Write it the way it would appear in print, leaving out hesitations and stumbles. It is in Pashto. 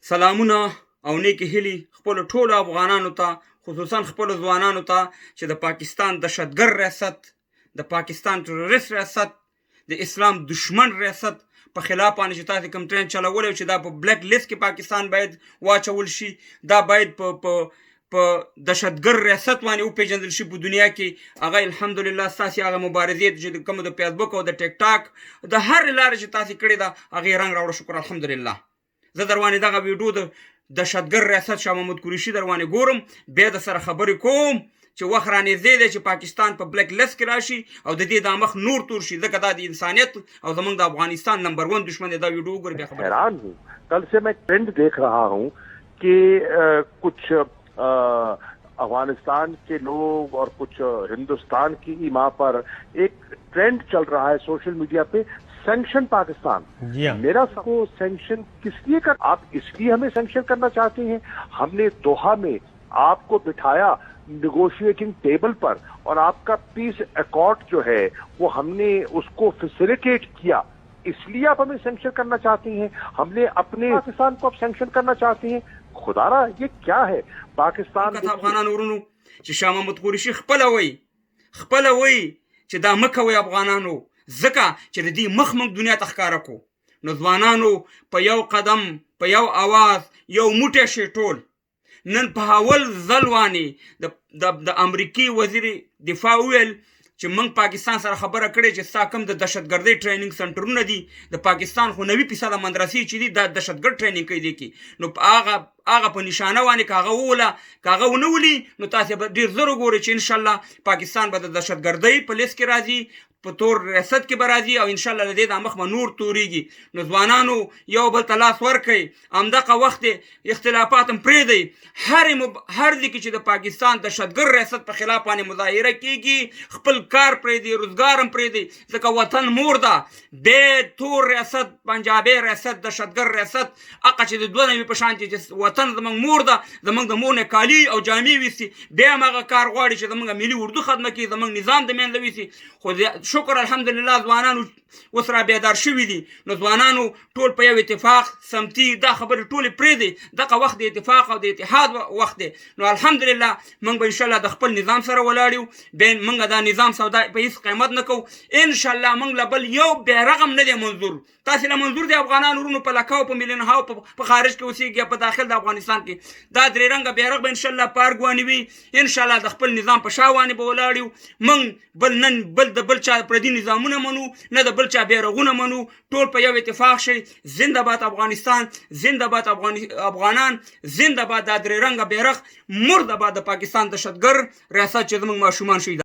سلامونه او نیکی هیلې خپلو ټولو افغانانو ته، خصوصا خپلو ځوانانو ته چې د پاکستان دهشتګرد ریاست، د پاکستان ټروریست ریاست، د اسلام دشمن ریاست په خلاف باندې چې تاسې کوم ټرین چلولی چې دا په بلیک لیست کې پاکستان باید واچول شي، دا باید په دهشتګرد ریاست باندې وپېژندل شي په دنیا کې. هغه الحمدلله ستاسې هغه مبارزې چې د کومو د فیسبوک او د ټیک ټاک د هرې لارې چې تاسې کړې ده هغې رنګ راوړه. شکر الحمدلله. زه در باندې دغه ویډیو د دهشتګرد ریاست شاه محمود قریشي در باندې ګورم، بیا د سره خبرې کوم چې وخت رانږدې دی چې پاکستان په بلیک لیست کې راشي او د دې دا مخ نور تور شي، ځکه دا د انسانیت او زمونږ د افغانستان نمبر 1 دشمن دی. دا ویډیو وګورئ بیا خبرې. हैरान हूँ, कल से मैं ट्रेंड देख रहा हूँ कि कुछ अफगानिस्तान के लोग और कुछ हिंदुस्तान की ईमा पर एक ट्रेंड चल रहा है सोशल मीडिया पे, सैंक्शन पाकिस्तान. मेरा सबको सैंक्शन किस लिए कर, आप इसलिए हमें सैंक्शन करना चाहते हैं? हमने दोहा में आपको बिठाया निगोशिएटिंग टेबल पर और आपका पीस अकॉर्ड जो है वो हमने उसको फैसिलिटेट किया, इसलिए आप हमें सैंक्शन करना चाहते हैं? हमने अपने पाकिस्तान को अब सैंक्शन करना चाहते हैं? खुदारा ये क्या है पाकिस्तान? افغانان ورونو چې شاه محمود قریشي خپله وایي چې دا مه کوئ افغانانو، ځکه چې د دې مخ موږ دنیا ته ښکاره کړو. نو ځوانانو په یو قدم، په یو اواز، یو موټی شي ټول نن په اول ځل باندې د امریکې وزیر دفاع وویل چې موږ پاکستان سره خبره کړې چې ستا کوم د دهشتګردۍ ټریننګ سنټرونه دي د پاکستان خو 90% مدرسې چې دي دا دهشتګرد ټریننګ کوي دي کې، نو په هغه په نشانه باندې که هغه ووله که هغه ونه ولي نو تاسې به ډېر زر وګورئ چې انشاءالله پاکستان به د دهشتګردۍ په لیست کې راځي، په تور ریاست کې به راځي او انشاءالله له دې دا مخ به نور تورېږي. نو ځوانانو یو بل ته لاس ورکئ، همدغه وخت اختلافات هم پرېږدئ. هر ځای کې چې د پاکستان دهشتګرد ریاست په خلاف باندې مظاهره کېږي خپل کار پرېږدئ، روزګار هم پرېږدئ، ځکه وطن مور ده. بې تور ریاست، پنجابي ریاست، دهشتګرد ریاست هغه چې د دوه نوي په شان چې وطن زموږ مور ده، زموږ د مور نه کالي او جامې ویستي، بیا هم هغه کار غواړي چې زموږ ملي اردو خدمه کړي، زموږ نظام د منځه ویستي. خو شکر الحمدلله ځوانانو اوس را بیدار شوي دي. نو ځوانانو ټول په یو اتفاق سمتي دا خبرې ټولې پرېږدئ. دغه وخت د اتفاق او د اتحاد وخت دی. نو الحمدلله موږ به انشاءالله د خپل نظام سره ولاړ یو، بیا موږ دا نظام سودا په هېڅ قیمت نه کوو. انشاءالله موږ له بل یو بیرغ هم نه دی منظور. تاسې له منظور دی افغانان ورونو په لکهو په میلیونهاو په خارج کې اوسېږي په داخل د افغانستان کې دا درې رنګه بیرغ به انشاءالله په هر ګوانې وي. انشاءالله د خپل نظام په شا باندې به ولاړ یو. موږ نن د بل چا پردي نظامونه منو، نه د بل چا بیرغونه منو، ټول په یو اتفاق شي. زنده باد افغانستان، زنده باد افغانان، زنده باد دا درې رنګه بیرغ، مرده باد د پاکستان دهشتګرد ریاست چې زموږ ماشومان شهیدان